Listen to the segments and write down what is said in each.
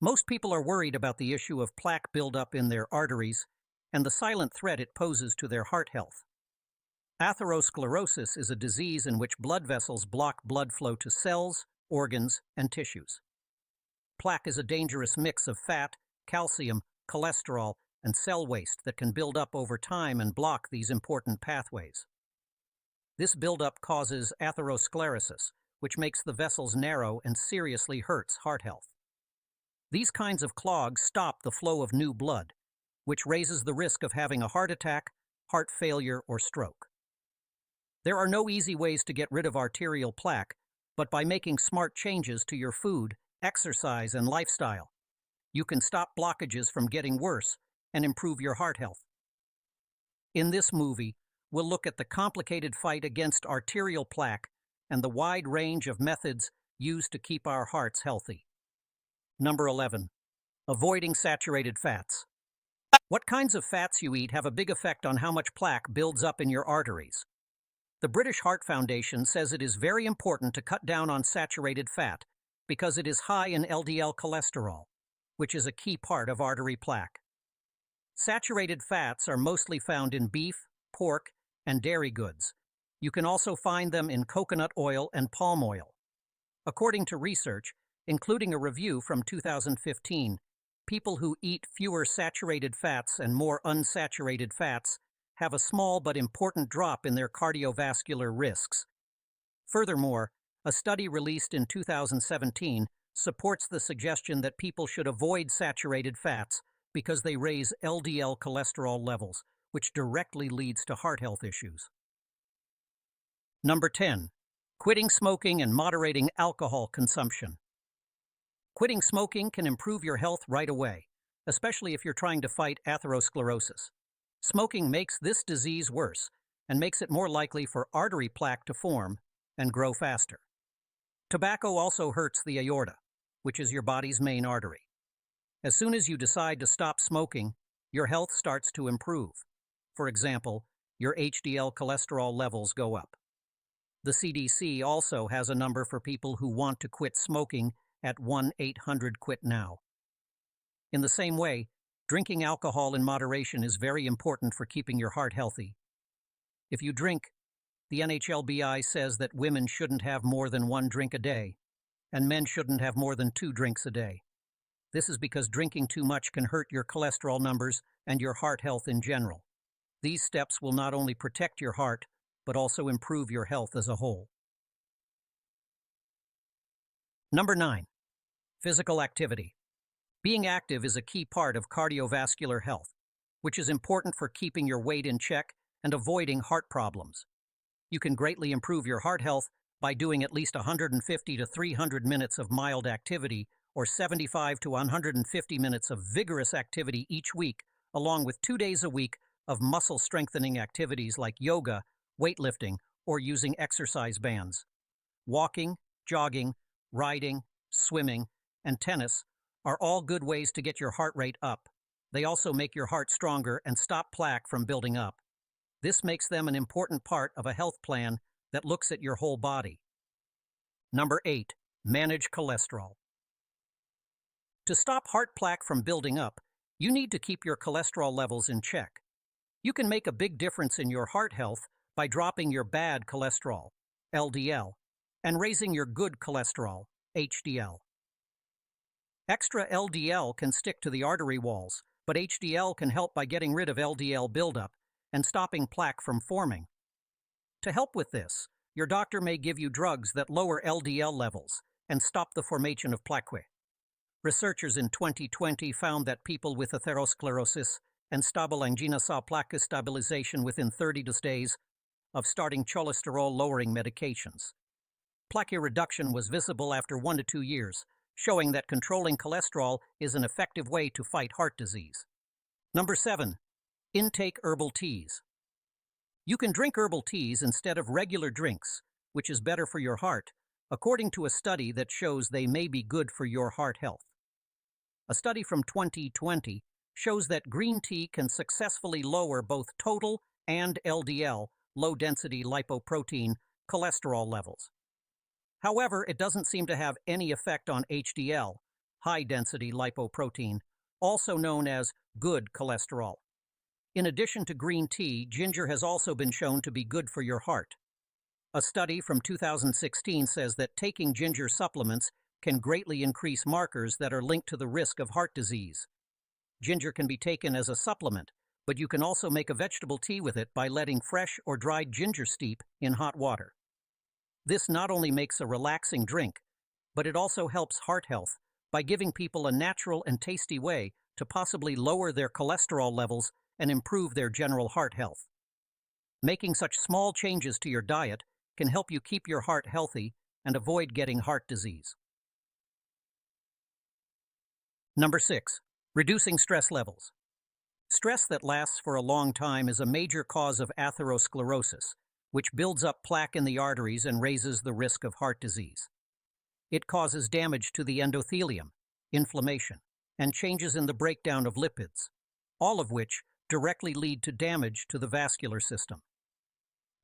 Most people are worried about the issue of plaque buildup in their arteries and the silent threat it poses to their heart health. Atherosclerosis is a disease in which blood vessels block blood flow to cells, organs, and tissues. Plaque is a dangerous mix of fat, calcium, cholesterol, and cell waste that can build up over time and block these important pathways. This buildup causes atherosclerosis, which makes the vessels narrow and seriously hurts heart health. These kinds of clogs stop the flow of new blood, which raises the risk of having a heart attack, heart failure, or stroke. There are no easy ways to get rid of arterial plaque, but by making smart changes to your food, exercise, and lifestyle, you can stop blockages from getting worse and improve your heart health. In this movie, we'll look at the complicated fight against arterial plaque and the wide range of methods used to keep our hearts healthy. Number 11. Avoiding saturated fats. What kinds of fats you eat have a big effect on how much plaque builds up in your arteries. The British Heart Foundation says it is very important to cut down on saturated fat because it is high in LDL cholesterol, which is a key part of artery plaque. Saturated fats are mostly found in beef, pork, and dairy goods. You can also find them in coconut oil and palm oil. According to research, including a review from 2015, people who eat fewer saturated fats and more unsaturated fats have a small but important drop in their cardiovascular risks. Furthermore, a study released in 2017 supports the suggestion that people should avoid saturated fats because they raise LDL cholesterol levels, which directly leads to heart health issues. Number 10. Quitting smoking and moderating alcohol consumption. Quitting smoking can improve your health right away, especially if you're trying to fight atherosclerosis. Smoking makes this disease worse and makes it more likely for artery plaque to form and grow faster. Tobacco also hurts the aorta, which is your body's main artery. As soon as you decide to stop smoking, your health starts to improve. For example, your HDL cholesterol levels go up. The CDC also has a number for people who want to quit smoking at 1-800-QUIT-NOW. In the same way, drinking alcohol in moderation is very important for keeping your heart healthy. If you drink, the NHLBI says that women shouldn't have more than 1 drink a day, and men shouldn't have more than 2 drinks a day. This is because drinking too much can hurt your cholesterol numbers and your heart health in general. These steps will not only protect your heart, but also improve your health as a whole. Number 9. Physical activity. Being active is a key part of cardiovascular health, which is important for keeping your weight in check and avoiding heart problems. You can greatly improve your heart health by doing at least 150 to 300 minutes of mild activity or 75 to 150 minutes of vigorous activity each week, along with 2 days a week of muscle-strengthening activities like yoga, weightlifting, or using exercise bands. Walking, jogging, riding, swimming, and tennis are all good ways to get your heart rate up. They also make your heart stronger and stop plaque from building up. This makes them an important part of a health plan that looks at your whole body. Number 8. Manage cholesterol. To stop heart plaque from building up, you need to keep your cholesterol levels in check. You can make a big difference in your heart health by dropping your bad cholesterol, LDL, and raising your good cholesterol, HDL. Extra LDL can stick to the artery walls, but HDL can help by getting rid of LDL buildup and stopping plaque from forming. To help with this, your doctor may give you drugs that lower LDL levels and stop the formation of plaque. Researchers in 2020 found that people with atherosclerosis and stable angina saw plaque stabilization within 30 days of starting cholesterol-lowering medications. Plaque reduction was visible after 1 to 2 years, showing that controlling cholesterol is an effective way to fight heart disease. Number 7. Intake herbal teas. You can drink herbal teas instead of regular drinks, which is better for your heart, according to a study that shows they may be good for your heart health. A study from 2020 shows that green tea can successfully lower both total and LDL, low-density lipoprotein, cholesterol levels. However, it doesn't seem to have any effect on HDL, high-density lipoprotein, also known as good cholesterol. In addition to green tea, ginger has also been shown to be good for your heart. A study from 2016 says that taking ginger supplements can greatly increase markers that are linked to the risk of heart disease. Ginger can be taken as a supplement, but you can also make a vegetable tea with it by letting fresh or dried ginger steep in hot water. This not only makes a relaxing drink, but it also helps heart health by giving people a natural and tasty way to possibly lower their cholesterol levels and improve their general heart health. Making such small changes to your diet can help you keep your heart healthy and avoid getting heart disease. Number 6. Reducing stress levels. Stress that lasts for a long time is a major cause of atherosclerosis, which builds up plaque in the arteries and raises the risk of heart disease. It causes damage to the endothelium, inflammation, and changes in the breakdown of lipids, all of which directly lead to damage to the vascular system.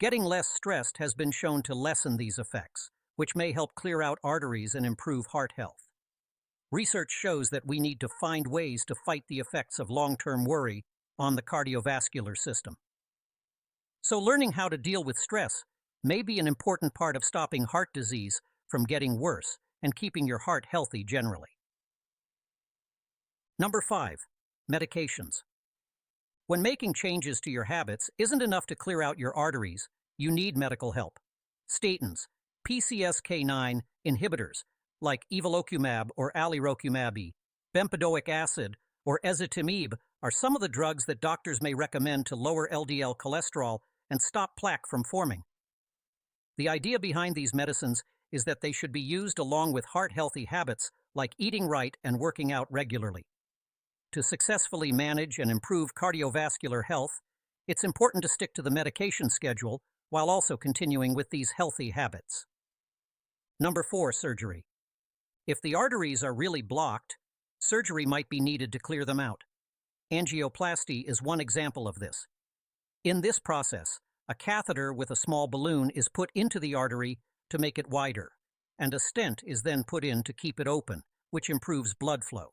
Getting less stressed has been shown to lessen these effects, which may help clear out arteries and improve heart health. Research shows that we need to find ways to fight the effects of long-term worry on the cardiovascular system. So learning how to deal with stress may be an important part of stopping heart disease from getting worse and keeping your heart healthy generally. Number 5. Medications. When making changes to your habits isn't enough to clear out your arteries, you need medical help. Statins, PCSK9 inhibitors like evolocumab or alirocumab, bempedoic acid, or ezetimibe are some of the drugs that doctors may recommend to lower LDL cholesterol and stop plaque from forming. The idea behind these medicines is that they should be used along with heart-healthy habits like eating right and working out regularly. To successfully manage and improve cardiovascular health, it's important to stick to the medication schedule while also continuing with these healthy habits. Number 4. Surgery. If the arteries are really blocked, surgery might be needed to clear them out. Angioplasty is one example of this. In this process, a catheter with a small balloon is put into the artery to make it wider, and a stent is then put in to keep it open, which improves blood flow.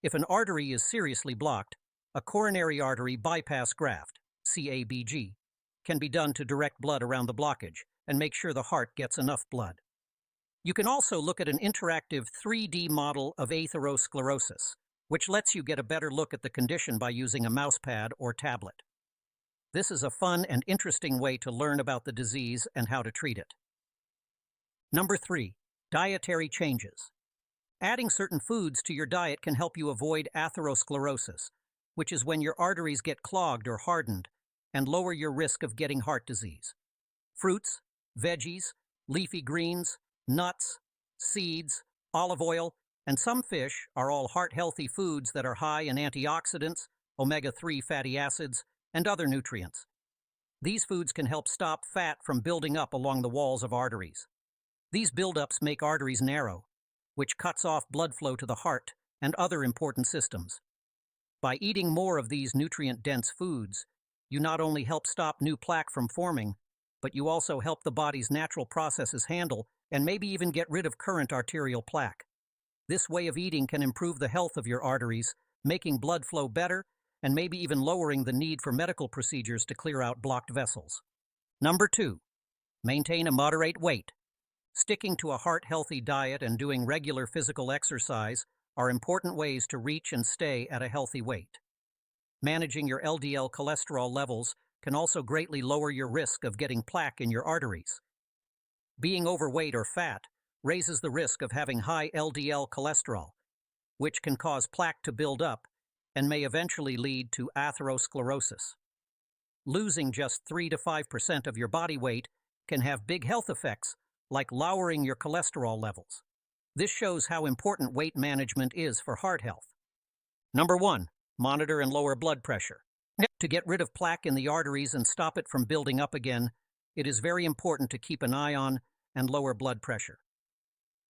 If an artery is seriously blocked, a coronary artery bypass graft, CABG, can be done to direct blood around the blockage and make sure the heart gets enough blood. You can also look at an interactive 3D model of atherosclerosis, which lets you get a better look at the condition by using a mousepad or tablet. This is a fun and interesting way to learn about the disease and how to treat it. Number 3. Dietary changes. Adding certain foods to your diet can help you avoid atherosclerosis, which is when your arteries get clogged or hardened, and lower your risk of getting heart disease. Fruits, veggies, leafy greens, nuts, seeds, olive oil, and some fish are all heart-healthy foods that are high in antioxidants, omega-3 fatty acids, and other nutrients. These foods can help stop fat from building up along the walls of arteries. These buildups make arteries narrow, which cuts off blood flow to the heart and other important systems. By eating more of these nutrient-dense foods, you not only help stop new plaque from forming, but you also help the body's natural processes handle and maybe even get rid of current arterial plaque. This way of eating can improve the health of your arteries, making blood flow better and maybe even lowering the need for medical procedures to clear out blocked vessels. Number 2. Maintain a moderate weight. Sticking to a heart-healthy diet and doing regular physical exercise are important ways to reach and stay at a healthy weight. Managing your LDL cholesterol levels can also greatly lower your risk of getting plaque in your arteries. Being overweight or fat raises the risk of having high LDL cholesterol, which can cause plaque to build up and may eventually lead to atherosclerosis. Losing just 3 to 5% of your body weight can have big health effects, like lowering your cholesterol levels. This shows how important weight management is for heart health. Number 1. Monitor and lower blood pressure. To get rid of plaque in the arteries and stop it from building up again, it is very important to keep an eye on and lower blood pressure.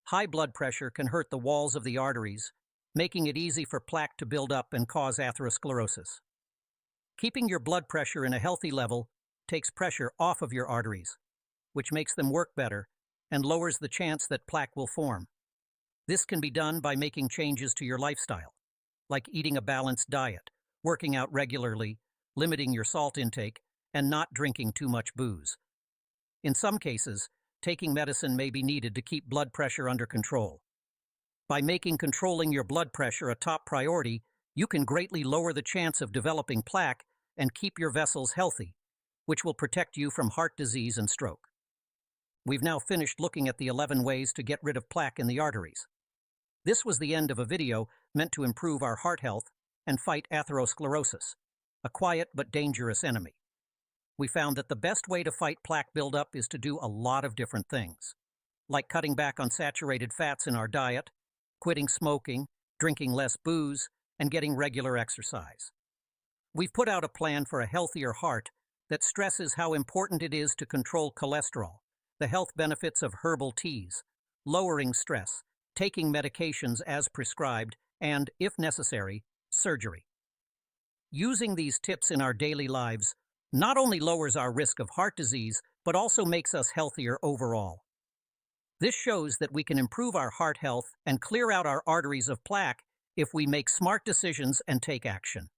High blood pressure can hurt the walls of the arteries, making it easy for plaque to build up and cause atherosclerosis. Keeping your blood pressure in a healthy level takes pressure off of your arteries, which makes them work better and lowers the chance that plaque will form. This can be done by making changes to your lifestyle, like eating a balanced diet, working out regularly, limiting your salt intake, and not drinking too much booze. In some cases, taking medicine may be needed to keep blood pressure under control. By making controlling your blood pressure a top priority, you can greatly lower the chance of developing plaque and keep your vessels healthy, which will protect you from heart disease and stroke. We've now finished looking at the 11 ways to get rid of plaque in the arteries. This was the end of a video meant to improve our heart health and fight atherosclerosis, a quiet but dangerous enemy. We found that the best way to fight plaque buildup is to do a lot of different things, like cutting back on saturated fats in our diet, quitting smoking, drinking less booze, and getting regular exercise. We've put out a plan for a healthier heart that stresses how important it is to control cholesterol, the health benefits of herbal teas, lowering stress, taking medications as prescribed, and, if necessary, surgery. Using these tips in our daily lives not only lowers our risk of heart disease, but also makes us healthier overall. This shows that we can improve our heart health and clear out our arteries of plaque if we make smart decisions and take action.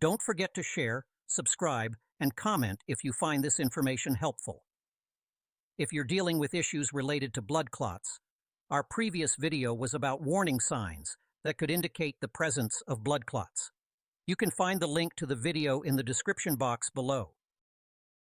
Don't forget to share, subscribe, and comment if you find this information helpful. If you're dealing with issues related to blood clots, our previous video was about warning signs that could indicate the presence of blood clots. You can find the link to the video in the description box below.